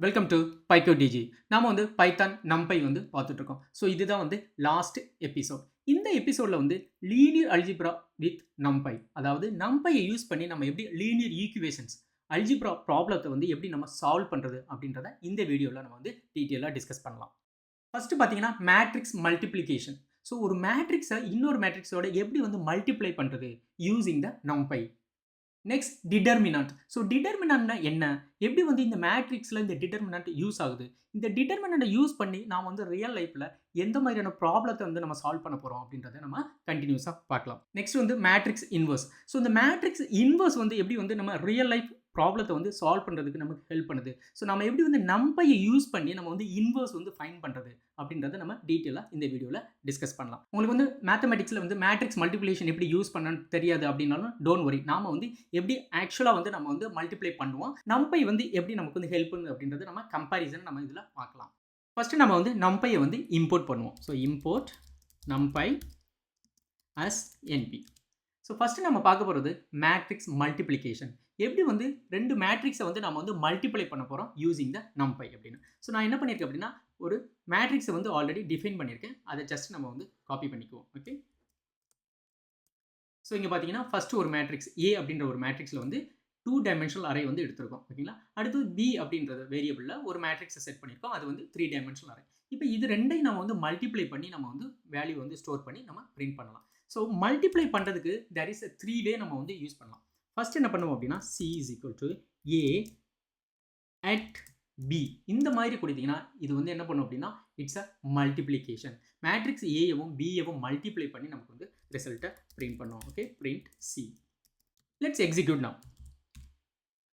Welcome to பைக்கோடிஜி. நாம வந்து Python நம்பை வந்து பார்த்துட்டு இருக்கோம். ஸோ இதுதான் வந்து லாஸ்ட் எபிசோட். இந்த எபிசோட்ல வந்து லீனியர் அல்ஜிப்ரா வித் நம்பை, அதாவது நம்பையை யூஸ் பண்ணி நம்ம எப்படி லீனியர் ஈக்குவேஷன்ஸ் அல்ஜிப்ரா ப்ராப்ளத்தை வந்து எப்படி நம்ம சால்வ் பண்றது அப்படின்றத இந்த வீடியோவில் நம்ம வந்து டீட்டெயிலாக டிஸ்கஸ் பண்ணலாம். ஃபர்ஸ்ட் பார்த்தீங்கன்னா மேட்ரிக்ஸ் மல்டிப்ளிகேஷன். ஸோ ஒரு மேட்ரிக்ஸை இன்னொரு மேட்ரிக்ஸோட எப்படி வந்து மல்டிப்ளை பண்றது using the NumPy. Next determinant. So டிடர்மினன்ட்னா என்ன, எப்படி வந்து இந்த மேட்ரிக்ஸில் இந்த டிடர்மினன்ட் யூஸ் ஆகுது, இந்த டிடர்மினண்ட்டை யூஸ் பண்ணி நாம் வந்து ரியல் லைஃப்பில் எந்த மாதிரியான ப்ராப்ளத்தை வந்து நம்ம சால்வ் பண்ண போகிறோம் அப்படின்றத நம்ம கண்டினியூஸாக பார்க்கலாம். நெக்ஸ்ட் வந்து மேட்ரிக்ஸ் இன்வர்ஸ். ஸோ இந்த மேட்ரிக்ஸ் இன்வர்ஸ் வந்து எப்படி வந்து நம்ம ரியல் லைஃப் ப்ராப்ளத்தை வந்து சால்வ் பண்ணுறதுக்கு நமக்கு ஹெல்ப் பண்ணுது. ஸோ நம்ம எப்படி வந்து நம்பையை யூஸ் பண்ணி நம்ம வந்து இன்வர்ஸ் வந்து ஃபைன் பண்ணுறது அப்படின்றத நம்ம டீட்டெயிலாக இந்த வீடியோவில் டிஸ்கஸ் பண்ணலாம். உங்களுக்கு வந்து மேத்தமெட்டிக்ஸில் வந்து மேட்ரிக்ஸ் மல்டிப்ளிகேஷன் எப்படி யூஸ் பண்ணணும்னு தெரியாது அப்படின்னாலும் டோன்ட் வரி, நாம வந்து எப்படி ஆக்சுவலாக வந்து நம்ம வந்து மல்டிப்ளை பண்ணுவோம், நம்பை வந்து எப்படி நமக்கு வந்து ஹெல்ப் பண்ணுது அப்படின்றது நம்ம கம்பேரிசன் நம்ம இதில் பார்க்கலாம். ஃபர்ஸ்ட் நம்ம வந்து நம்பையை வந்து இம்போர்ட் பண்ணுவோம். So import NumPy as NP. So first நம்ம பார்க்க போகிறது மேட்ரிக்ஸ் மல்டிப்ளிகேஷன். எப்படி வந்து ரெண்டு மேட்ரிக்ஸை வந்து நம்ம வந்து மல்டிப்ளை பண்ண போகிறோம் யூசிங் த நம்பை அப்படின்னு. ஸோ நான் என்ன பண்ணியிருக்கேன் அப்படின்னா, ஒரு மேட்ரிக்ஸை வந்து ஆல்ரெடி டிஃபைன் பண்ணியிருக்கேன், அதை ஜஸ்ட் நம்ம வந்து காப்பி பண்ணிக்குவோம். ஓகே, ஸோ இங்கே பார்த்தீங்கன்னா ஃபஸ்ட்டு ஒரு மேட்ரிக்ஸ் ஏ அப்படின்ற ஒரு மேட்ரிக்ஸில் வந்து 2 டைமென்ஷனல் அரே வந்து எடுத்திருக்கோம். ஓகேங்களா, அடுத்து பி அப்படின்றது வேரியபிளில் ஒரு மேட்ரிக்ஸை செட் பண்ணியிருக்கோம், அது வந்து 3 டைமென்ஷனல் அரே. இப்போ இது ரெண்டையும் நம்ம வந்து மல்டிப்ளை பண்ணி நம்ம வந்து வேல்யூ வந்து ஸ்டோர் பண்ணி நம்ம பிரிண்ட் பண்ணலாம். ஸோ மல்டிப்ளை பண்ணுறதுக்கு தேர் இஸ் 3 வே நம்ம வந்து யூஸ் பண்ணலாம். ஃபர்ஸ்ட் என்ன பண்ணுவோம் அப்படின்னா, C is equal to A at B இந்த மாதிரி கொடுத்தீங்கன்னா இது வந்து என்ன பண்ணும் அப்படின்னா, இட்ஸ் அ மல்டிப்ளிகேஷன். மேட்ரிக்ஸ் ஏயவும் பியவும் மல்டிப்ளை பண்ணி நமக்கு வந்து ரிசல்ட்டை பிரிண்ட் பண்ணுவோம். Okay, print C. Let's execute now.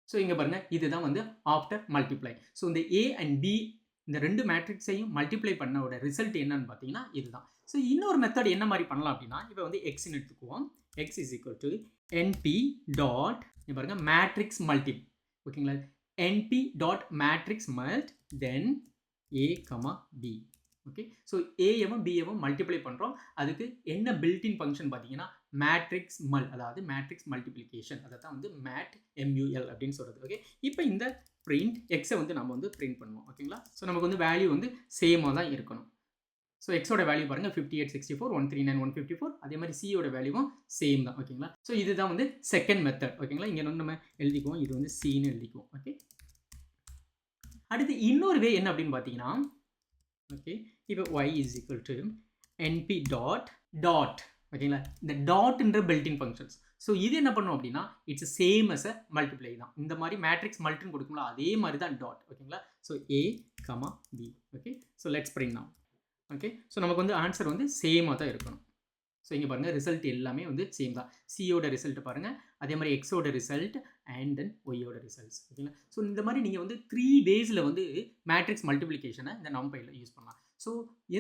So இங்கே பாருங்க, இதுதான் வந்து ஆஃப்டர் மல்டிப்ளை. ஸோ இந்த ஏ அண்ட் பி இந்த ரெண்டு மேட்ரிக்ஸையும் மல்டிப்ளை பண்ணோட ரிசல்ட் என்னன்னு பார்த்தீங்கன்னா இதுதான். ஸோ இன்னொரு மெத்தட் என்ன மாதிரி பண்ணலாம் அப்படின்னா, இப்போ வந்து எக்ஸ்ன்னு எடுத்துக்குவோம். X is equal to NP dot பாருங்க மேட்ரிக்ஸ் மல்டி. ஓகேங்களா, NP dot matrix mult then A comma B. Okay, so ஏயவும் பியவும் மல்டிப்ளை பண்ணுறோம். அதுக்கு என்ன பில்டின் ஃபங்க்ஷன் பார்த்தீங்கன்னா மேட்ரிக்ஸ் மல், அதாவது மேட்ரிக்ஸ் மல்டிப்ளிகேஷன், அதை தான் வந்து மேட் எம்யூஎல் அப்படின்னு சொல்கிறது. ஓகே, இப்போ இந்த பிரிண்ட் எக்ஸை வந்து நம்ம வந்து பிரிண்ட் பண்ணுவோம். ஓகேங்களா, ஸோ நமக்கு வந்து வேல்யூ வந்து சேமாக தான் இருக்கணும். ஸோ எக்ஸோட வேல்யூ பாருங்கள் 58, 64, 139, 154. அதே மாதிரி சியோட வேல்யூவும் சேம் தான். ஓகேங்களா, ஸோ இதுதான் வந்து செகண்ட் மெத்தட். ஓகேங்களா, இங்கே வந்து நம்ம எழுதிக்குவோம், இது வந்து சின்னு எழுதிக்குவோம். ஓகே, அடுத்து இன்னொரு வே என்ன அப்படின்னு பார்த்தீங்கன்னா, ஓகே இப்போ y is equal to np dot dot. ஓகேங்களா, இந்த டாட்ன்ற பில்டின் ஃபங்க்ஷன்ஸ். ஸோ இது என்ன பண்ணும் அப்படின்னா, it's same as a multiply தான். இந்த மாதிரி மேட்ரிக்ஸ் மல்டின்னு கொடுக்கும்ல, அதே மாதிரி தான் டாட். ஓகேங்களா, so A comma B. Okay, so let's print now. Okay, so நமக்கு வந்து ஆன்சர் வந்து சேமாக தான் இருக்கணும். ஸோ இங்கே பாருங்கள், ரிசல்ட் எல்லாமே வந்து சேம் தான். சியோட ரிசல்ட் பாருங்கள், அதே மாதிரி எக்ஸோட ரிசல்ட் அண்ட் தென் ஒய்யோட ரிசல்ட்ஸ். ஓகேங்களா, ஸோ இந்த மாதிரி நீங்கள் வந்து 3 வேஸில் வந்து மேட்ரிக்ஸ் மல்டிப்ளிகேஷனை இந்த நம்பையில் யூஸ் பண்ணலாம். ஸோ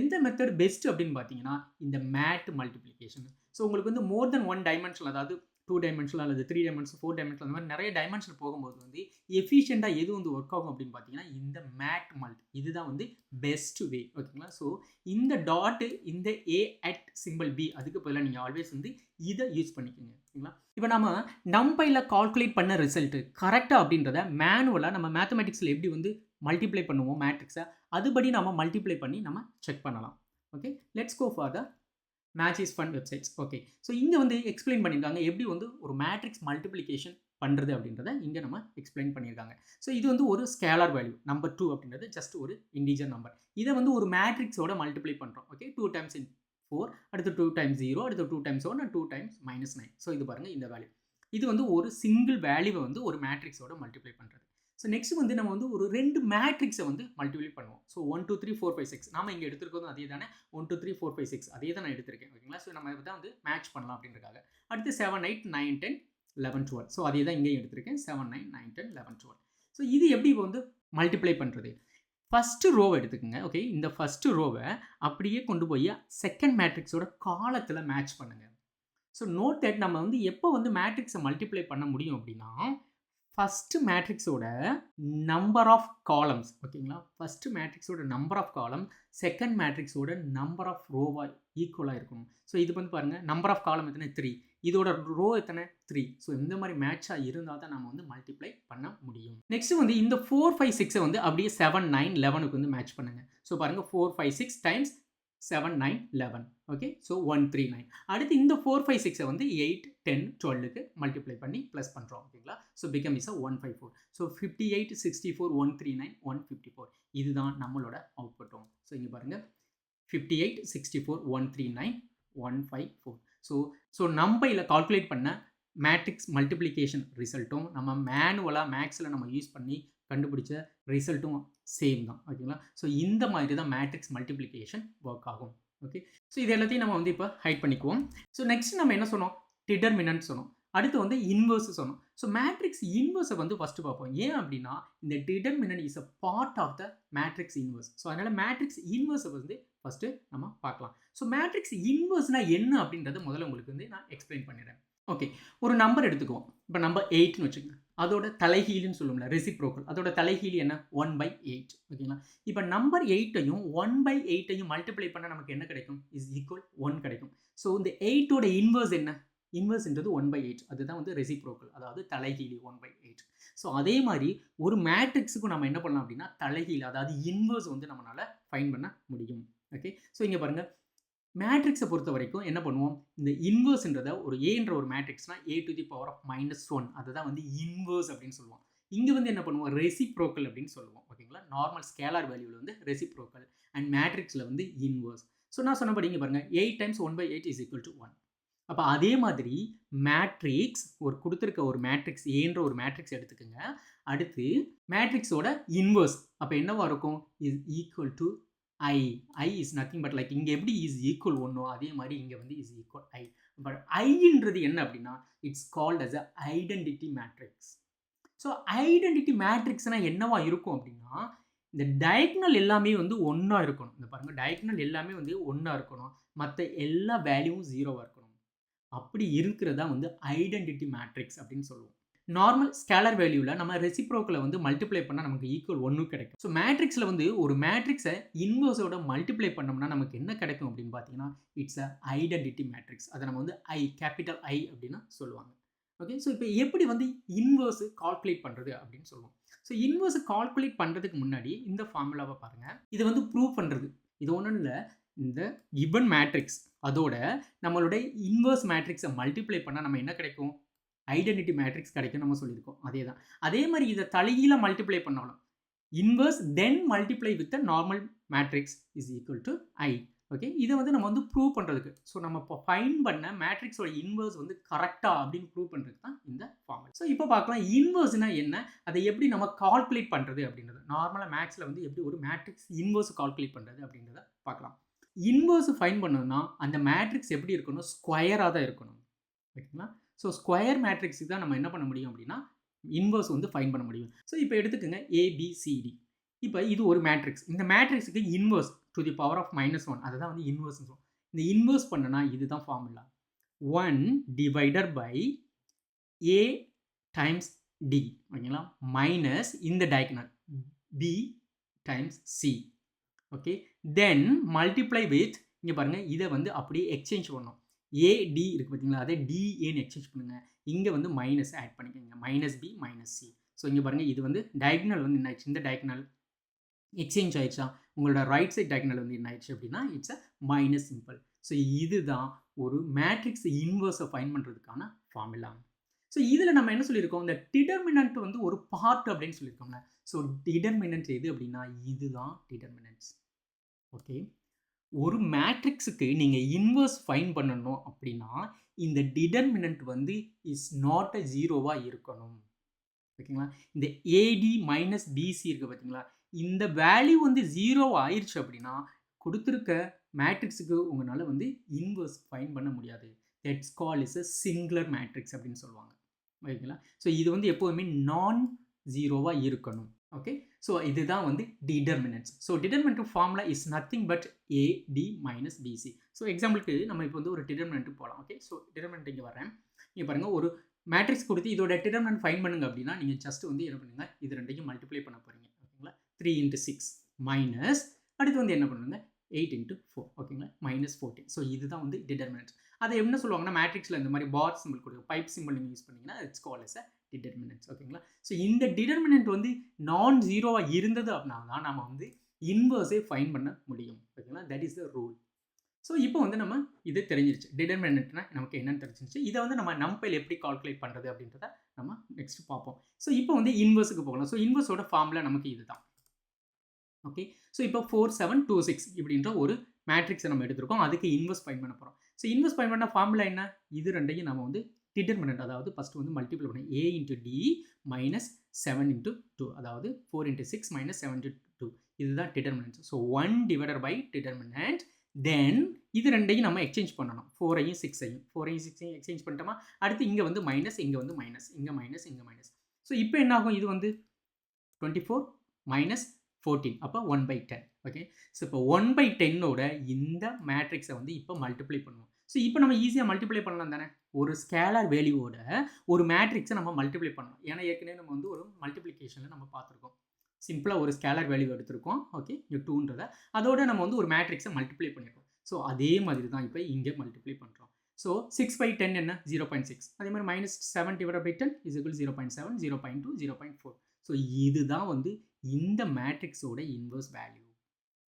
எந்த மெத்தட் பெஸ்ட் அப்படின்னு பார்த்தீங்கன்னா, இந்த மேட் மல்டிப்ளிகேஷன். ஸோ உங்களுக்கு வந்து மோர் தென் 1 டைமென்ஷனல், அதாவது 2 டைமென்ஷனல் அல்லது 3 டைமென்ஷன், 4 டைமென்ஷன், அந்த மாதிரி நிறைய டைமென்ஷன் போகும்போது வந்து எஃபிஷியண்டாக எது வந்து ஒர்க் ஆகும் அப்படின்னு பார்த்தீங்கன்னா, இந்த மேட் மல்ட், இதுதான் வந்து பெஸ்ட் வே. ஓகேங்களா, ஸோ இந்த டாட்டு இந்த ஏ அட் சிம்பிள் பி, அதுக்கு பதிலாக நீங்கள் ஆல்வேஸ் வந்து இதை யூஸ் பண்ணிக்கோங்க. ஓகேங்களா, இப்போ நம்ம நம்பையில் கால்குலேட் பண்ண ரிசல்ட் கரெக்டாக அப்படின்றத மேனுவலாக நம்ம மேத்தமெட்டிக்ஸில் எப்படி வந்து மல்டிப்ளை பண்ணுவோம் மேட்ரிக்ஸை, அதுபடி நம்ம மல்டிப்ளை பண்ணி நம்ம செக் பண்ணலாம். Okay, let's go for the maths is fun websites. Okay, so இங்கே வந்து எக்ஸ்பிளைன் பண்ணியிருக்காங்க எப்படி வந்து ஒரு மேட்ரிக்ஸ் மல்டிப்ளிகேஷன் பண்ணுறது அப்படின்றத இங்கே நம்ம எக்ஸ்பிளைன் பண்ணியிருக்காங்க. ஸோ இது வந்து ஒரு ஸ்கேலார் வேல்யூ நம்பர் 2 அப்படின்றது ஜஸ்ட் ஒரு இன்டிஜர் நம்பர். இதை வந்து ஒரு மேட்ரிக்ஸோட மல்டிப்ளை பண்ணுறோம். ஓகே, 2 டைம்ஸ் 4, அடுத்து 2 டைம்ஸ் 0, அடுத்து 2 டைம்ஸ் 1 அண்ட் 2 டைம்ஸ் -9. ஸோ இது பாருங்கள், இந்த வேல்யூ இது வந்து ஒரு சிங்கிள் வேல்யூவை வந்து ஒரு மேட்ரிக்ஸோட மல்டிப்ளை பண்ணுறது. ஸோ நெக்ஸ்ட் வந்து நம்ம வந்து ஒரு 2 மேட்ரிக்ஸை வந்து மல்டிப்ளை பண்ணுவோம். ஸோ 1 2 3 4 5 6 நாம இங்கே எடுத்துருக்கோம் அதே தானே, 1 2 3 4 5 6 அதே தான் நான் எடுத்திருக்கேன். ஓகேங்களா, ஸோ நம்ம தான் வந்து மேட்ச் பண்ணலாம் அப்படின்றக்காக. அடுத்து 7 8 9 10 11 12. ஸோ அதே தான் இங்கேயும் எடுத்திருக்கேன், 7 9 9 10 11 12. ஸோ இது எப்படி வந்து மல்டிப்ளை பண்ணுறது, ஃபஸ்ட்டு ரோவை எடுத்துக்கோங்க. ஓகே, இந்த ஃபஸ்ட்டு ரோவை அப்படியே கொண்டு போய் செகண்ட் மேட்ரிக்ஸோட காலத்தில் மேட்ச் பண்ணுங்கள். ஸோ நோட் தட் நம்ம வந்து எப்போ வந்து மேட்ரிக்ஸை மல்டிப்ளை பண்ண முடியும் அப்படின்னா, ஃபஸ்ட்டு மேட்ரிக்ஸோட நம்பர் ஆஃப் காலம்ஸ். ஓகேங்களா, ஃபஸ்ட்டு மேட்ரிக்ஸோட நம்பர் ஆஃப் காலம் செகண்ட் மேட்ரிக்ஸோட நம்பர் ஆஃப் ரோவாக ஈக்குவலாக இருக்கும். ஸோ இது வந்து பாருங்கள், நம்பர் ஆஃப் காலம் எத்தனை 3, இதோட ரோ எத்தனை 3. ஸோ இந்த மாதிரி மேட்சாக இருந்தால் தான் நம்ம வந்து மல்டிப்ளை பண்ண முடியும். நெக்ஸ்ட் வந்து இந்த 4 5 6 வந்து அப்படியே 7 9 11க்கு வந்து மேட்ச் பண்ணுங்க. ஸோ பாருங்க 4 5 6 டைம்ஸ் 7 9 11. Okay, so 139. அடுத்து இந்த 4 5 6 வந்து 8 10 12க்கு மல்டிப்ளை பண்ணி ப்ளஸ் பண்ணுறோம். ஓகேங்களா, ஸோ பிகம் இஸ் 154. ஸோ 58 64 139 154. இதுதான் நம்மளோட அவுட்புட்டும். ஸோ இங்கே பாருங்க 58 64 139 154. ஸோ நம்ம இதில் கால்குலேட் பண்ண மேட்ரிக்ஸ் மல்டிப்ளிகேஷன் ரிசல்ட்டும் நம்ம மேனுவலாக மேக்ஸில் நம்ம யூஸ் பண்ணி கண்டுபிடிச்ச ரிசல்ட்டும் சேம் தான். ஓகேங்களா, ஸோ இந்த மாதிரி தான் மேட்ரிக்ஸ் மல்டிப்ளிகேஷன் ஒர்க் ஆகும். ஓகே, ஸோ இது எல்லாத்தையும் நம்ம வந்து இப்போ ஹைட் பண்ணிக்குவோம். ஸோ நெக்ஸ்ட் நம்ம என்ன சொன்னோம், டிடர்மினன்ட் சொன்னோம். அடுத்து வந்து இன்வர்ஸ் சொன்னோம். ஸோ மேட்ரிக்ஸ் இன்வர்ஸை வந்து ஃபஸ்ட்டு பார்ப்போம். ஏன் அப்படின்னா இந்த determinant is a part of the matrix inverse. So அதனால் மேட்ரிக்ஸ் இன்வர்ஸை வந்து ஃபஸ்ட்டு நம்ம பார்க்கலாம். ஸோ மேட்ரிக்ஸ் இன்வர்ஸ்னால் என்ன அப்படின்றத முதல்ல உங்களுக்கு வந்து நான் எக்ஸ்பிளைன் பண்ணிடுறேன். ஓகே, ஒரு நம்பர் எடுத்துக்குவோம். இப்போ நம்பர் 8ன்னு வச்சுக்கோங்க. அதோட தலைகீழின்னு சொல்லுவோம்ல, ரெசிப்ரோக்கல். அதோட தலைகீழி என்ன 1/8. ஓகேங்களா, இப்போ நம்பர் 8ஐயும் 1/8ஐயும் மல்டிப்ளை பண்ணால் நமக்கு என்ன கிடைக்கும், இஸ் ஈக்குவல் 1 கிடைக்கும். ஸோ இந்த 8ஓட இன்வர்ஸ் என்ன, இன்வர்ஸ்ன்றது 1/8. அதுதான் வந்து ரெசிப்ரோக்கல், அதாவது தலைகீழி 1/8. ஸோ அதே மாதிரி ஒரு மேட்ரிக்ஸுக்கும் நம்ம என்ன பண்ணலாம் அப்படின்னா தலைகீழி, அதாவது இன்வர்ஸ் வந்து நம்மளால் ஃபைண்ட் பண்ண முடியும். ஓகே, ஸோ இங்கே பாருங்கள், மேட்ரிக்ஸை பொறுத்த வரைக்கும் என்ன பண்ணுவோம், இந்த இன்வர்ஸ்ன்றதை ஒரு ஏன்ற ஒரு மேட்ரிக்ஸ்னால் a⁻⁻1 அதை தான் வந்து இன்வர்ஸ் அப்படின்னு சொல்லுவோம். இங்கே வந்து என்ன பண்ணுவோம், ரெசிப்ரோக்கல் அப்படின்னு சொல்லுவோம். ஓகேங்களா, நார்மல் ஸ்கேலார் வேல்யூவில் வந்து ரெசிப்ரோக்கல் அண்ட் மேட்ரிக்ஸில் வந்து இன்வர்ஸ். ஸோ நான் சொன்னபடி இங்கே பாருங்கள் 8 டைம்ஸ் 1/8 இஸ் ஈக்குவல் டு 1. அப்போ அதே மாதிரி மேட்ரிக்ஸ் ஒரு கொடுத்துருக்க ஒரு மேட்ரிக்ஸ் ஏன்ற ஒரு மேட்ரிக்ஸ் எடுத்துக்கோங்க. அடுத்து மேட்ரிக்ஸோட இன்வர்ஸ் அப்போ என்னவா இருக்கும், is equal to I is nothing but like இங்கே எப்படி இஸ் ஈக்குவல் 1 அதே மாதிரி இங்கே வந்து இஸ் ஈக்குவல் I. பட் ஐன்றது என்ன அப்படின்னா it's called as a identity matrix. So identity மேட்ரிக்ஸ்னால் என்னவா இருக்கும் அப்படின்னா இந்த டயக்னல் எல்லாமே வந்து ஒன்றா இருக்கணும். இந்த பாருங்கள், டயக்னல் எல்லாமே வந்து ஒன்றா இருக்கணும், மற்ற எல்லா வேல்யூவும் 0வாக இருக்கணும். அப்படி இருக்கிறதா வந்து ஐடென்டிட்டி மேட்ரிக்ஸ் அப்படின்னு சொல்லுவோம். நார்மல் ஸ்கேலர் வேல்யூவில் நம்ம ரெசிப்ரோக்கில் வந்து மல்டிப்ளை பண்ணால் நமக்கு ஈக்குவல் 1 கிடைக்கும். ஸோ மேட்ரிக்ஸில் வந்து ஒரு மேட்ரிக்ஸை இன்வர்ஸோட மல்டிப்ளை பண்ணோம்னா நமக்கு என்ன கிடைக்கும் அப்படின்னு பார்த்தீங்கன்னா இட்ஸ் அ ஐடென்டிட்டி மேட்ரிக்ஸ். அதை நம்ம வந்து கேபிட்டல் I அப்படின்னு சொல்லுவாங்க. ஓகே, ஸோ இப்போ எப்படி வந்து இன்வர்ஸ் கால்குலேட் பண்ணுறது அப்படின்னு சொல்லுவோம். ஸோ இன்வர்ஸ் கால்குலேட் பண்ணுறதுக்கு முன்னாடி இந்த ஃபார்முலாவை பாருங்கள். இது வந்து ப்ரூவ் பண்ணுறது இது ஒன்றும் இல்லை, இந்த கிவன் மேட்ரிக்ஸ் அதோட நம்மளோட இன்வர்ஸ் மேட்ரிக்ஸை மல்டிப்ளை பண்ணால் நம்ம என்ன கிடைக்கும், ஐடென்டிட்டி மேட்ரிக்ஸ் கிடைக்கும் நம்ம சொல்லியிருக்கோம். அதே தான், அதே மாதிரி இதை தலைகீழ மல்டிப்ளை பண்ணாலும் inverse then multiply with a normal matrix is equal to I. Okay, இதை வந்து நம்ம வந்து ப்ரூவ் பண்ணுறதுக்கு, ஸோ நம்ம இப்போ ஃபைண்ட் பண்ண மேட்ரிக்ஸோட இன்வர்ஸ் வந்து கரெக்டாக அப்படின்னு ப்ரூவ் பண்ணுறதுக்கு தான் இந்த ஃபார்முலா. ஸோ இப்போ பார்க்கலாம் இன்வர்ஸ்னா என்ன, அதை எப்படி நம்ம கால்குலேட் பண்ணுறது அப்படின்றது. நார்மலாக மேக்ஸில் வந்து எப்படி ஒரு மேட்ரிக்ஸ் இன்வர்ஸ் கால்குலேட் பண்ணுறது அப்படின்றத பார்க்கலாம். இன்வர்ஸ் ஃபைண்ட் பண்ணணும்னா அந்த மேட்ரிக்ஸ் எப்படி இருக்கணும், ஸ்கொயராக தான் இருக்கணும். ஓகேங்களா, ஸோ ஸ்கொயர் மேட்ரிக்ஸுக்கு தான் நம்ம என்ன பண்ண முடியும் அப்படின்னா இன்வர்ஸ் வந்து ஃபைண்ட் பண்ண முடியும். ஸோ இப்போ எடுத்துக்கோங்க ABCD. இப்போ இது ஒரு மேட்ரிக்ஸ், இந்த மேட்ரிக்ஸுக்கு inverse to the power of -1 அதை தான் வந்து இன்வர்ஸ் சொல்லுவோம். இந்த இன்வர்ஸ் பண்ணனா இதுதான் formula, 1 divided by A times D. ஓகேங்களா, மைனஸ் இந்த diagonal B times C. Okay, then multiply with இங்கே பாருங்கள், இதை வந்து அப்படியே எக்ஸ்சேஞ்ச் பண்ணணும். AD இருக்குது பார்த்தீங்களா, அதை DAன்னு எக்ஸ்சேஞ்ச் பண்ணுங்கள். இங்கே வந்து மைனஸ் ஆட் பண்ணிக்கோங்க, -B -C. ஸோ இங்கே பாருங்கள், இது வந்து டயகனல் வந்து என்ன ஆயிடுச்சு, இந்த டயகனல் எக்ஸ்சேஞ்ச் ஆயிடுச்சா, உங்களோட ரைட் சைட் டயகனல் வந்து என்ன ஆயிடுச்சு அப்படின்னா it's a minus simple. So இதுதான் ஒரு மேட்ரிக்ஸ் இன்வர்ஸை ஃபைண்ட் பண்ணுறதுக்கான ஃபார்முலா. ஸோ இதில் நம்ம என்ன சொல்லியிருக்கோம், இந்த டிடர்மினன்ட் வந்து ஒரு பார்ட் அப்படின்னு சொல்லியிருக்கோம்ல. ஸோ டிடர்மினன்ட் எது அப்படின்னா இதுதான் டிடர்மினன்ட்ஸ். ஓகே, ஒரு மேட்ரிக்ஸுக்கு நீங்கள் இன்வர்ஸ் ஃபைண்ட் பண்ணணும் அப்படின்னா இந்த டிடர்மினன்ட் வந்து இஸ் நாட் அ 0வாக இருக்கணும். ஓகேங்களா, இந்த AD மைனஸ் BC இருக்குது பார்த்தீங்களா, இந்த வேல்யூ வந்து 0 ஆயிடுச்சு அப்படின்னா கொடுத்துருக்க மேட்ரிக்ஸுக்கு உங்களால் வந்து இன்வர்ஸ் ஃபைண்ட் பண்ண முடியாது. That's call is a singular matrix அப்படின்னு சொல்லுவாங்க. ஓகேங்களா, ஸோ இது வந்து எப்போதுமே நான் 0வாக இருக்கணும். ஓகே, ஸோ இதுதான் வந்து determinants. So determinant formula is nothing but AD minus BC. So எக்ஸாம்பிளுக்கு நம்ம இப்போ வந்து ஒரு டிடர்மினன்ட் போகலாம். ஓகே, ஸோ டிடர்மினன்ட் இங்கே வரேன். இங்கே பாருங்கள், ஒரு மேட்ரிக்ஸ் கொடுத்து இதோட டிடர்மினன்ட் ஃபைண்ட் பண்ணுங்க அப்படின்னா நீங்கள் ஜஸ்ட் வந்து என்ன பண்ணுங்கள், இது ரெண்டையும் மல்டிப்ளை பண்ண போகிறீங்க. ஓகேங்களா, 3 × 6 மைனஸ் அடுத்து வந்து என்ன பண்ணுங்க 8 × 4. ஓகேங்களா, -14. ஸோ இதுதான் வந்து டிடர்மினன்ட். அதை என்ன சொல்லுவாங்கன்னா மேட்ரிக்ஸில் இந்த மாதிரி பார் சிம்பிள் கொடுக்கும், பைப் சிம்பிள் நீங்கள் யூஸ் பண்ணிங்கன்னா இட்ஸ் கால் எஸ் அ டிடர்மினன்ட்ஸ். ஓகேங்களா? ஸோ இந்த டிடர்மினன்ட் வந்து நான் ஜீரோவாக இருந்தது அப்படின்னா தான் நம்ம வந்து இன்வர்ஸே ஃபைன் பண்ண முடியும். ஓகேங்களா? That is the rule. So இப்போ வந்து நம்ம இது தெரிஞ்சிருச்சு, டிடர்மினன்ட்னா நமக்கு என்னன்னு தெரிஞ்சிருச்சு. இதை வந்து நம்ம நம்பையில் எப்படி கால்குலேட் பண்ணுறது அப்படின்றத நம்ம நெக்ஸ்ட் பார்ப்போம். ஸோ இப்போ வந்து இன்வர்ஸுக்கு போகலாம். ஸோ இன்வர்ஸோட ஃபார்முலா நமக்கு இதுதான். ஓகே, ஸோ இப்போ 4 7 2 6 இப்படின்ற ஒரு மேட்ரிக்ஸை நம்ம எடுத்திருக்கோம், அதுக்கு இன்வர்ஸ் ஃபைன் பண்ண போகிறோம். ஸோ இன்வர்ஸ் ஃபைன் பண்ண ஃபார்முலா என்ன? இது ரெண்டையும் நம்ம வந்து டிடர்மினன்ட், அதாவது ஃபஸ்ட்டு வந்து மல்டிப்ளை பண்ணி a into D minus 7 into 2, அதாவது 4 இன்ட்டு 6 மைனஸ் 7 இன்ட்டு 2, இதுதான் determinant. So 1 divided by determinant. Then இது ரெண்டையும் நம்ம எக்ஸ்சேஞ்ச் பண்ணணும், 4ஐயும் 6ஐயும் எக்ஸ்சேஞ்ச் பண்ணிட்டோமா? அடுத்து இங்கே வந்து மைனஸ், இங்கே வந்து மைனஸ், இங்கே மைனஸ், இங்கே மைனஸ். ஸோ இப்போ என்ன ஆகும்? இது வந்து 24 மைனஸ் 14, அப்போ 1/10. ஓகே, ஸோ இப்போ 1/10ஓட இந்த மேட்ரிக்ஸை வந்து இப்போ மல்டிப்ளை பண்ணுவோம். ஸோ இப்போ நம்ம ஈஸியாக மல்டிப்ளை பண்ணலாம் தானே, ஒரு ஸ்கேலார் வேல்யூவோட ஒரு மேட்ரிக்ஸை நம்ம மல்டிப்ளை பண்ணலாம். ஏன்னா ஏற்கனவே நம்ம வந்து ஒரு மல்டிப்ளிகேஷனில் நம்ம பார்த்துருக்கோம், சிம்பிளாக ஒரு ஸ்கேலார் வேல்யூ எடுத்திருக்கோம். ஓகே, இங்கே 2ன்றத அதோட நம்ம வந்து ஒரு மேட்ரிக்ஸை மல்டிப்ளை பண்ணியிருக்கோம். ஸோ அதே மாதிரி தான் இப்போ இங்கே மல்டிப்ளை பண்ணுறோம். ஸோ 6/10 என்ன? 0.6. அதே மாதிரி minus 7 divide by 10 is equal 0.7, 0.2, 0.4. So இதுதான் வந்து இந்த மேட்ரிக்ஸோட இன்வர்ஸ் வேல்யூ.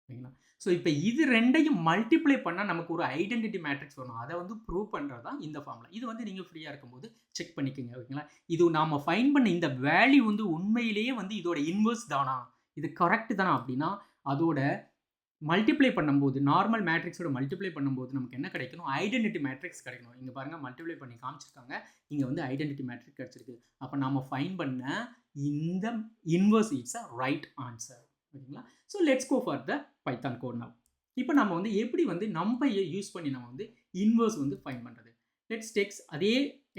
ஓகேங்களா? ஸோ இப்போ இது ரெண்டையும் மல்டிப்ளை பண்ணால் நமக்கு ஒரு ஐடென்டிட்டி மேட்ரிக்ஸ் வரும், அதை வந்து ப்ரூவ் பண்ணுறது தான் இந்த ஃபார்முலா. இது வந்து நீங்கள் ஃப்ரீயாக இருக்கும்போது செக் பண்ணிக்கோங்க. ஓகேங்களா? இது நாம் ஃபைன் பண்ண இந்த வேல்யூ வந்து உண்மையிலேயே வந்து இதோட இன்வர்ஸ் தானா, இது கரெக்ட் தானா அப்படின்னா அதோட மல்டிப்ளை பண்ணும்போது, நார்மல் மேட்ரிக்ஸோட மல்டிப்ளை பண்ணும்போது நமக்கு என்ன கிடைக்கணும்? ஐடென்டிட்டி மேட்ரிக்ஸ் கிடைக்கணும். இங்கே பாருங்கள், மல்டிப்ளை பண்ணி காமிச்சிருக்காங்க, இங்கே வந்து ஐடென்டிட்டி மேட்ரிக்ஸ் கிடச்சிருக்கு. அப்போ நம்ம ஃபைன் பண்ண இந்த inverse it's a right answer. ஓகேங்களா? So let's go for the Python code now. இப்போ நம்ம வந்து எப்படி வந்து நம்பையை யூஸ் பண்ணி நம்ம வந்து இன்வர்ஸ் வந்து ஃபைன் பண்ணுறது? லெட்ஸ் டேக்ஸ் அதே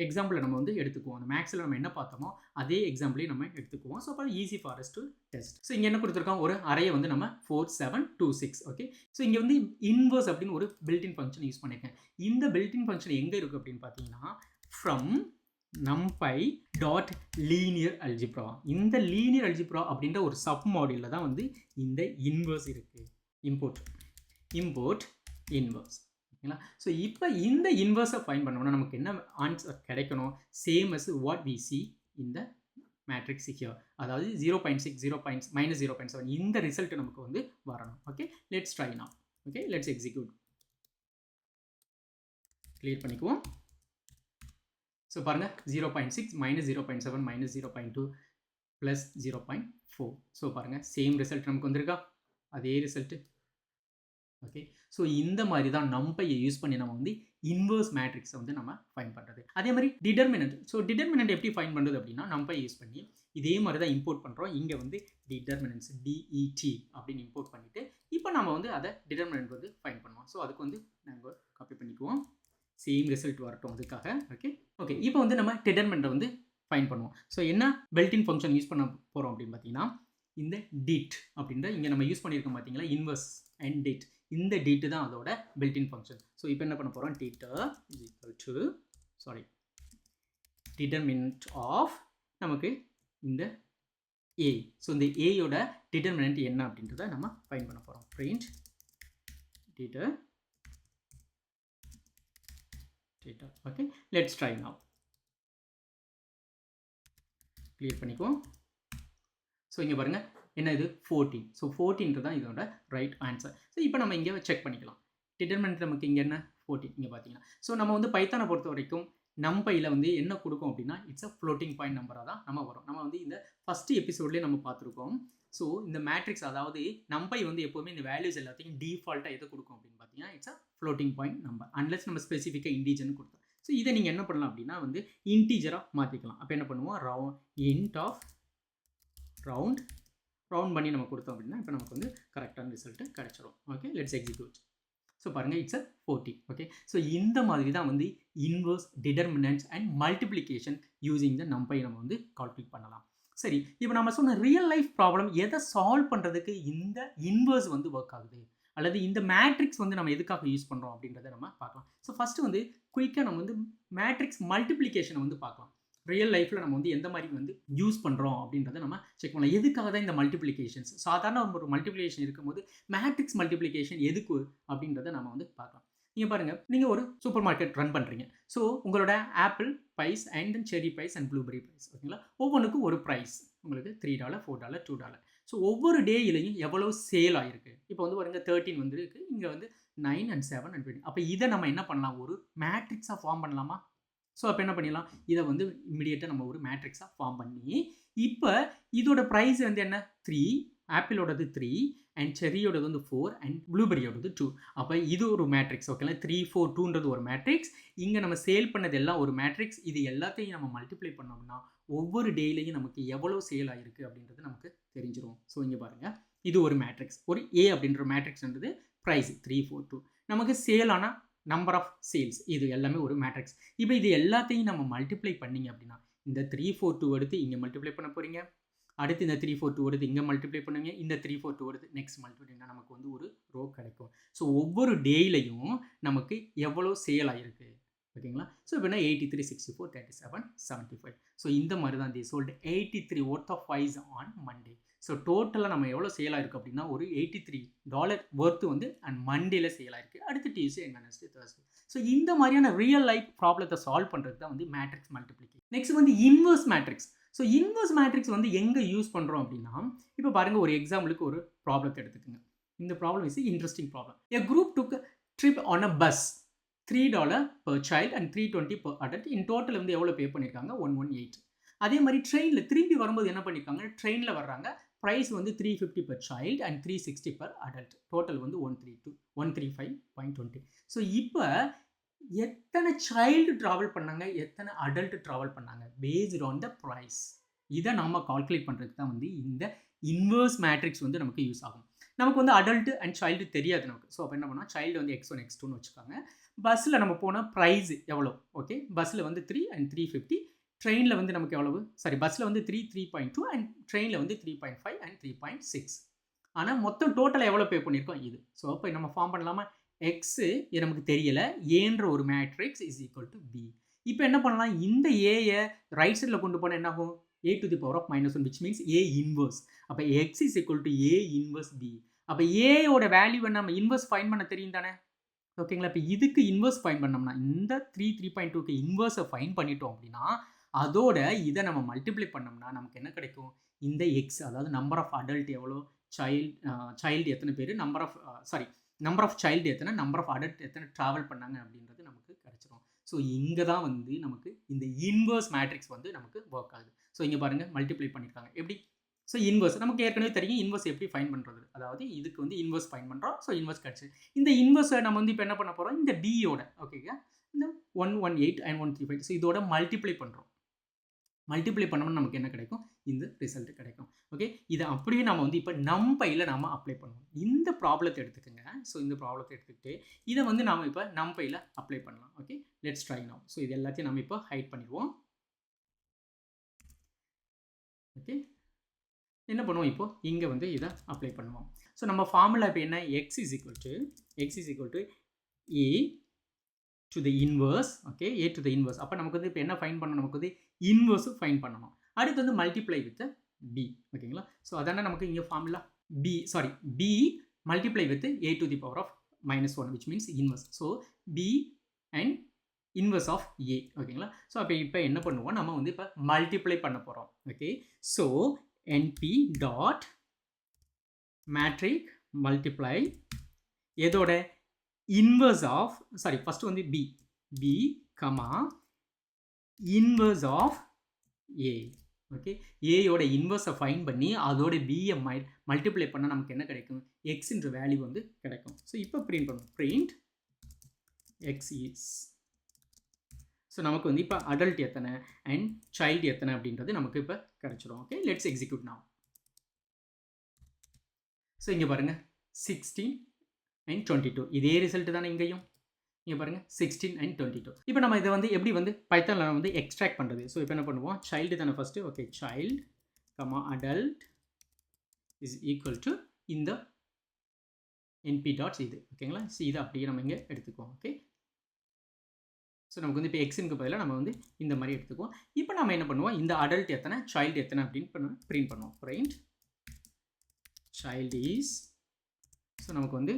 எக்ஸாம்பிளை நம்ம வந்து எடுத்துக்குவோம். அந்த மேக்ஸில் நம்ம என்ன பார்த்தோமோ அதே எக்ஸாம்பிளையும் நம்ம எடுத்துக்குவோம். ஸோ அப்போ easy for us to test. So இங்கே என்ன கொடுத்துருக்கோம்? ஒரு அறையை வந்து நம்ம 4 7 2 6. ஓகே, ஸோ இங்கே வந்து இன்வர்ஸ் அப்படின்னு ஒரு பில்டின் ஃபங்க்ஷன் யூஸ் பண்ணியிருக்கேன். இந்த பில்டின் ஃபங்க்ஷன் எங்கே இருக்குது அப்படின்னு பார்த்தீங்கன்னா from numpy dot linear algebra. இந்த லீனியர் அல்ஜிப்ரா அப்படின்ற ஒரு சப் மாடியூலில் தான் வந்து இந்த இன்வர்ஸ் இருக்குது. Import inverse. ஓகேங்களா? ஸோ இப்போ இந்த இன்வர்ஸை ஃபைன் பண்ணோம்னா நமக்கு என்ன ஆன்சர் கிடைக்கணும்? Same as what we see இந்த மேட்ரிக்ஸ் ஹியர், அதாவது 0.6 மைனஸ் 0.7 இந்த ரிசல்ட் நமக்கு வந்து வரணும். Okay, let's try now. Okay, let's execute. Clear பண்ணிக்குவோம். ஸோ பாருங்கள், 0.6 மைனஸ் 0.7 மைனஸ் 0.2 ப்ளஸ் 0.4. ஸோ பாருங்கள், சேம் ரிசல்ட் நமக்கு வந்திருக்கா? அதே ரிசல்ட்டு. ஓகே, ஸோ இந்த மாதிரி தான் நம்பையை யூஸ் பண்ணி நம்ம வந்து இன்வர்ஸ் மேட்ரிக்ஸை வந்து நம்ம ஃபைன் பண்ணுறது. அதே மாதிரி டிடர்மினன்ட். ஸோ டிடர்மினன்ட் எப்படி ஃபைன் பண்ணுறது அப்படின்னா நம்பையை யூஸ் பண்ணி இதே மாதிரி தான் இம்போர்ட் பண்ணுறோம். இங்கே வந்து டிடர்மினன்ட்ஸ் DET அப்படின்னு இம்போர்ட் பண்ணிவிட்டு இப்போ நம்ம வந்து அதை டிடர்மினன்ட் வந்து ஃபைன் பண்ணுவோம். ஸோ அதுக்கு வந்து நாங்கள் காப்பி பண்ணிக்குவோம், சேம் ரிசல்ட் வரட்டும் அதுக்காக. ஓகே, இப்போ வந்து நம்ம டிடர்மினன்ட்டை வந்து ஃபைன் பண்ணுவோம். ஸோ என்ன பில்டின் ஃபங்க்ஷன் யூஸ் பண்ண போகிறோம் அப்படின்னு பார்த்தீங்கன்னா இந்த டிட் அப்படின்ற இங்கே நம்ம யூஸ் பண்ணியிருக்கோம் பார்த்தீங்களா, இன்வர்ஸ் அண்ட் டிட். இந்த டிட்டு தான் அதோட பில்டின் ஃபங்க்ஷன். ஸோ இப்போ என்ன பண்ண போகிறோம்? Det is equal to determinant of நமக்கு இந்த ஏ. ஸோ இந்த ஏயோட டிடர்மினன்ட் என்ன அப்படின்றத நம்ம ஃபைன் பண்ண போகிறோம். Print titre. Okay, let's try now. Clear பண்ணிக்குவோம். ஸோ இங்கே பாருங்கள், என்ன இது? 14. ஸோ 14 தான் இதோட ரைட் ஆன்சர். ஸோ இப்போ நம்ம இங்கே செக் பண்ணிக்கலாம். டிடர்மினன்ட் நமக்கு இங்கே என்ன? 14. இங்கே பார்த்தீங்கன்னா ஸோ நம்ம வந்து பைத்தானை பொறுத்த வரைக்கும் நம்பையில் வந்து என்ன கொடுக்கும் அப்படின்னா இட்ஸ் அ ஃப்ளோட்டிங் பாயிண்ட் நம்பராக தான் நம்ம வரும். நம்ம வந்து இந்த ஃபஸ்ட்டு எபிசோட்லேயே நம்ம பார்த்துருக்கோம். ஸோ இந்த மேட்ரிக்ஸ், அதாவது நம்பை வந்து எப்போவுமே இந்த வேல்யூஸ் எல்லாத்தையும் டிஃபால்ட்டாக எது கொடுக்கும் அப்படின்னு பார்த்தீங்கன்னா it's a floating point number, unless நம்ம ஸ்பெசிஃபிக்காக இன்டீஜர்னு கொடுத்தோம். ஸோ இதை நீங்கள் என்ன பண்ணலாம் அப்படின்னா வந்து இன்டீஜராக மாற்றிக்கலாம். அப்போ என்ன பண்ணுவோம்? இன்ட் ஆஃப் ரவுண்ட் பண்ணி நம்ம கொடுத்தோம் அப்படின்னா இப்போ நமக்கு வந்து கரெக்டான ரிசல்ட்டு கிடச்சிரும். Okay, let's execute. ஸோ பாருங்கள், இட்ஸ் அ 14. ஓகே, ஸோ இந்த மாதிரி தான் வந்து inverse, determinants and multiplication using the NumPy நம்ம வந்து கால்குலேட் பண்ணலாம். சரி, இப்போ நம்ம சொன்ன ரியல் லைஃப் ப்ராப்ளம் எதை சால்வ் பண்ணுறதுக்கு இந்த இன்வர்ஸ் வந்து ஒர்க் ஆகுது, அல்லது இந்த மேட்ரிக்ஸ் வந்து நம்ம எதுக்காக யூஸ் பண்ணுறோம் அப்படின்றத நம்ம பார்க்கலாம். ஸோ ஃபஸ்ட்டு வந்து குயிக்காக நம்ம வந்து மேட்ரிக்ஸ் மல்டிப்ளிகேஷனை வந்து பார்க்கலாம். ரியல் லைஃப்பில் நம்ம வந்து எந்த மாதிரி வந்து யூஸ் பண்ணுறோம் அப்படின்றத நம்ம செக் பண்ணலாம். எதுக்காக தான் இந்த மல்டிப்ளிகேஷன்ஸ், சாதாரண ஒரு மல்டிப்ளிகேஷன் இருக்கும்போது மேட்ரிக்ஸ் மல்டிப்ளிகேஷன் எதுக்கு அப்படின்றத நம்ம வந்து பார்க்கலாம். நீங்கள் பாருங்கள், நீங்கள் ஒரு சூப்பர் மார்க்கெட் ரன் பண்ணுறீங்க. ஸோ உங்களோட ஆப்பிள் பைஸ் அண்ட் செரி பைஸ் அண்ட் ப்ளூபெரி பைஸ் ஓகேங்களா, ஒவ்வொன்றுக்கும் ஒரு ப்ரைஸ் உங்களுக்கு $3, $4, $2. ஸோ ஒவ்வொரு டேயிலையும் எவ்வளோ சேல் ஆகிருக்கு. இப்போ வந்து பாருங்கள் 13 வந்து இருக்குது, இங்கே வந்து 9 and 7 and 20. அப்போ இதை நம்ம என்ன பண்ணலாம், ஒரு மேட்ரிக்ஸாக ஃபார்ம் பண்ணலாமா? ஸோ அப்போ என்ன பண்ணிடலாம், இதை வந்து இமிடியேட்டாக நம்ம ஒரு மேட்ரிக்ஸாக ஃபார்ம் பண்ணி, இப்போ இதோட ப்ரைஸ் வந்து என்ன 3, ஆப்பிளோடது 3 அண்ட் செரியோடது வந்து 4 அண்ட் ப்ளூபெரியோடது 2. அப்போ இது ஒரு மேட்ரிக்ஸ் ஓகேங்களா. 3, 4, 2ன்றது ஒரு மேட்ரிக்ஸ். இங்கே நம்ம சேல் பண்ணது எல்லாம் ஒரு மேட்ரிக்ஸ். இது எல்லாத்தையும் நம்ம மல்டிப்ளை பண்ணோம்னா ஒவ்வொரு டேலையும் நமக்கு எவ்வளோ சேல் ஆகிருக்கு அப்படின்றது நமக்கு தெரிஞ்சிடும். ஸோ இங்கே பாருங்கள், இது ஒரு மேட்ரிக்ஸ். ஒரு ஏ அப்படின்ற மேட்ரிக்ஸ்ன்றது ப்ரைஸ் 3, 4, 2. நமக்கு சேல் ஆனால் நம்பர் ஆஃப் சேல்ஸ், இது எல்லாமே ஒரு மேட்ரிக்ஸ். இப்போ இது எல்லாத்தையும் நம்ம மல்டிப்ளை பண்ணிங்க அப்படின்னா இந்த 3, 4, 2 எடுத்து இங்கே மல்டிப்ளை பண்ண போகிறீங்க. அடுத்து இந்த 3, 4, 2 எடுத்து இங்கே மல்டிப்ளை பண்ணுவீங்க. இந்த 3, 4, 2 எடுத்து நெக்ஸ்ட் மல்டிப்ளை பண்ணால் நமக்கு வந்து ஒரு ரோ கிடைக்கும். ஸோ ஒவ்வொரு டேலையும் நமக்கு எவ்வளோ சேல் ஆகிருக்கு ஓகேங்களா. ஸோ இப்போ 83, 64, 37, 75. ஸோ இந்த மாதிரி தான் they sold 83 worth of wise on Monday. So டோட்டலாக நம்ம எவ்வளோ சேல் ஆகிருக்கு அப்படின்னா ஒரு $83 ஒர்த்து வந்து அண்ட் மண்டேல சேல் ஆகிருக்கு. அடுத்து Tuesday and Wednesday, Thursday. So இந்த மாதிரியான ரியல் லைஃப் ப்ராப்ளத்தை சால்வ் பண்ணுறது தான் வந்து மேட்ரிக்ஸ் மல்டிப்ளிகேஷன். நெக்ஸ்ட் வந்து inverse matrix. So inverse matrix வந்து எங்கே யூஸ் பண்ணுறோம் அப்படின்னா, இப்போ பாருங்கள், ஒரு எக்ஸாம்பிளுக்கு ஒரு ப்ராப்ளத்தை எடுத்துக்கோங்க. இந்த problem is interesting problem. A group took trip on a bus, $3 per child and $320 per adult. In total வந்து எவ்வளோ பே பண்ணியிருக்காங்க, 118. அதே மாதிரி ட்ரெயினில் திரும்பி வரும்போது என்ன பண்ணியிருக்காங்க, ட்ரெயினில் வர்றாங்க, ப்ரைஸ் வந்து $350 per child and $360 per adult. Total வந்து 135.20. ஸோ இப்போ எத்தனை சைல்டு ட்ராவல் பண்ணாங்க, எத்தனை அடல்ட் ட்ராவல் பண்ணாங்க, பேஸ்ட் ஆன் த ப்ரைஸ். இதை நம்ம கால்குலேட் பண்ணுறதுக்கு தான் வந்து இந்த இன்வர்ஸ் மேட்ரிக்ஸ் வந்து நமக்கு யூஸ் ஆகும். நமக்கு வந்து அடல்ட் அண்ட் சைல்டு தெரியாது நமக்கு. ஸோ அப்போ என்ன பண்ணால் சைல்டு வந்து X1, X2ன்னு வச்சுக்காங்க. பஸ்ஸில் நம்ம போனால் ப்ரைஸ் எவ்வளோ, ஓகே, பஸ்ஸில் வந்து 3 and 350. ட்ரெயினில் வந்து நமக்கு எவ்வளவு, சாரி, பஸ்ஸில் வந்து 3, 3.2 அண்ட் ட்ரெயினில் வந்து 3.5 and 3.6. ஆனால் மொத்தம் டோட்டலாக எவ்வளோ பே பண்ணியிருக்கோம் இது. ஸோ அப்போ நம்ம ஃபார்ம் பண்ணலாமா, எக்ஸு இது நமக்கு தெரியலை, ஏன்ற ஒரு matrix is equal to B. இப்போ என்ன பண்ணலாம், இந்த ஏயை ரைட் சைடில் கொண்டு போனால் என்ன ஆகும், a to the power of -1, which means a inverse. அப்போ x is equal to a inverse b. அப்போ ஏயோட வேல்யூவை நம்ம இன்வர்ஸ் ஃபைன் பண்ண தெரியும் தானே ஓகேங்களா. இப்போ இதுக்கு இன்வர்ஸ் ஃபைன் பண்ணோம்னா, இந்த 3.2க்கு இன்வர்ஸை ஃபைன் பண்ணிட்டோம் அப்படின்னா அதோட இதை நம்ம மல்டிப்ளை பண்ணோம்னா நமக்கு என்ன கிடைக்கும், இந்த எக்ஸ், அதாவது நம்பர் ஆஃப் அடல்ட் எவ்வளோ, சைல்டு எத்தனை பேர், நம்பர் ஆஃப் சைல்டு எத்தனை, நம்பர் ஆஃப் அடல்ட் எத்தனை ட்ராவல் பண்ணாங்க அப்படின்றது நமக்கு கிடைச்சிரும். ஸோ இங்கே தான் வந்து நமக்கு இந்த இன்வர்ஸ் மேட்ரிக்ஸ் வந்து நமக்கு ஒர்க் ஆகுது. ஸோ இங்கே பாருங்கள், மல்டிப்ளை பண்ணியிருக்காங்க எப்படி. ஸோ இன்வர்ஸ் நமக்கு ஏற்கனவே தெரியும், இன்வர்ஸ் எப்படி ஃபைன் பண்ணுறது, அதாவது இதுக்கு வந்து இன்வர்ஸ் ஃபைன் பண்ணுறோம். ஸோ இன்வர்ஸ் கிடச்சி, இந்த இன்வர்ஸை நம்ம வந்து இப்போ என்ன பண்ண போகிறோம், இந்த பியோட ஓகேங்க, இந்த 118 and 135. ஸோ இதோட மல்டிப்ளை பண்ணுறோம். மல்டிப்ளை பண்ணோம்னா நமக்கு என்ன கிடைக்கும், இந்த ரிசல்ட் கிடைக்கும். ஓகே, இதை அப்படியே நம்ம வந்து இப்போ நம்பையில் நம்ம அப்ளை பண்ணுவோம். இந்த ப்ராப்ளத்தை எடுத்துக்கோங்க. ஸோ இந்த ப்ராப்ளத்தை எடுத்துக்கிட்டு இதை வந்து நாம் இப்போ நம்பையில் அப்ளை பண்ணலாம். Okay, let's try now. So இது எல்லாத்தையும் நம்ம இப்போ ஹைட் பண்ணிடுவோம். ஓகே, என்ன பண்ணுவோம், இப்போ இங்கே வந்து இதை அப்ளை பண்ணுவோம். ஸோ நம்ம ஃபார்முலா இப்போ என்ன, X is equal to A to the inverse. Okay, A to the inverse. அப்போ நமக்கு வந்து இப்போ என்ன ஃபைன் பண்ணணும், நமக்கு வந்து இன்வர்ஸும் ஃபைன் பண்ணணும். அடுத்து வந்து மல்டிப்ளை வித் பி. ஓகேங்களா. ஸோ அதான நமக்கு இங்கே formula B multiply with A to the power of -1, which means inverse. So B and inverse of A. ஓகேங்களா. ஸோ அப்போ இப்போ என்ன பண்ணுவோம், நம்ம வந்து இப்போ மல்டிப்ளை பண்ண போகிறோம். Okay, so NP dot matrix multiply எதோட இன்வர்ஸ் ஆஃப், சாரி, ஃபஸ்ட்டு வந்து B comma inverse of A. Okay, ஏயோட இன்வர்ஸை ஃபைன் பண்ணி அதோட பியை மல்டிப்ளை பண்ணால் நமக்கு என்ன கிடைக்கும், எக்ஸ்ன்ற வேல்யூ வந்து கிடைக்கும். ஸோ இப்போ பிரிண்ட் பண்ணுவோம், பிரிண்ட் எக்ஸ் இஸ். ஸோ நமக்கு வந்து இப்போ அடல்ட் எத்தனை அண்ட் சைல்டு எத்தனை அப்படின்றது நமக்கு இப்போ கிடைச்சிடும். Okay, let's execute now. So இங்கே பாருங்கள் 16 and 22 இதே ரிசல்ட் தானே இங்கேயும். இங்கே பாருங்கள் 16 and 22. இப்போ நம்ம இதை வந்து எப்படி வந்து பைத்தானில் வந்து எக்ஸ்ட்ராக்ட் பண்ணுறது. ஸோ இப்போ என்ன பண்ணுவோம், சைல்டு தானே first. Okay, child comma adult is equal to இந்த என்பி டாட்ஸ் இது. ஓகேங்களா. ஸோ இதை அப்படியே நம்ம இங்கே எடுத்துக்குவோம். ஓகே, ஸோ நமக்கு வந்து இப்போ எக்ஸுக்கு பதிலாக நம்ம வந்து இந்த மாதிரி எடுத்துக்குவோம். இப்போ நம்ம என்ன பண்ணுவோம், இந்த அடல்ட் எத்தனை சைல்டு எத்தனை அப்படின்னு பிரிண்ட் பண்ணுவோம். Print child is. ஸோ நமக்கு வந்து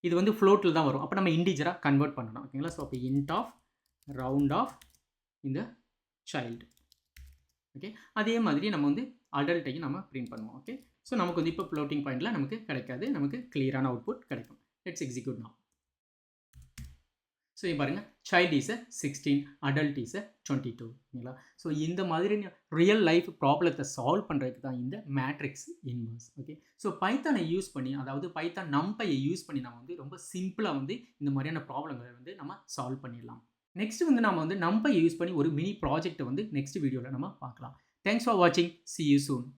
இது வந்து ஃப்ளோட்டில் தான் வரும். அப்போ நம்ம இன்டிஜராக கன்வெர்ட் பண்ணணும். ஓகேங்களா? ஸோ அப்போ இன்ட் ஆஃப் ரவுண்ட் ஆஃப் இந்த சைல்டு. ஓகே, அதே மாதிரி நம்ம வந்து அடல்ட்டையும் நம்ம பிரிண்ட் பண்ணுவோம். ஓகே, ஸோ நமக்கு வந்து இப்போ ஃப்ளோட்டிங் பாயிண்டில் நமக்கு கிடைக்காது, நமக்கு கிளியரான அவுட்புட் கிடைக்கும். Let's execute now. ஸோ பாருங்கள், சைல்டு இஸ் 16, அடல்ட் இஸ் 22. ஓகேங்களா? ஸோ இந்த மாதிரி ரியல் லைஃப் ப்ராப்ளத்தை சால்வ் பண்ணுறதுக்கு தான் இந்த மேட்ரிக்ஸ் இன்வர்ஸ். ஓகே, ஸோ பைத்தானை யூஸ் பண்ணி, அதாவது பைத்தான் நம்பையை யூஸ் பண்ணி நம்ம வந்து ரொம்ப சிம்பிளாக வந்து இந்த மாதிரியான ப்ராப்ளங்களை வந்து நம்ம சால்வ் பண்ணிடலாம். நெக்ஸ்ட் வந்து நம்ம வந்து நம்பை யூஸ் பண்ணி ஒரு மினி ப்ராஜெக்ட்டை வந்து நெக்ஸ்ட் வீடியோவில் நம்ம பார்க்கலாம். தேங்க்ஸ் ஃபார் வாட்சிங். See you soon.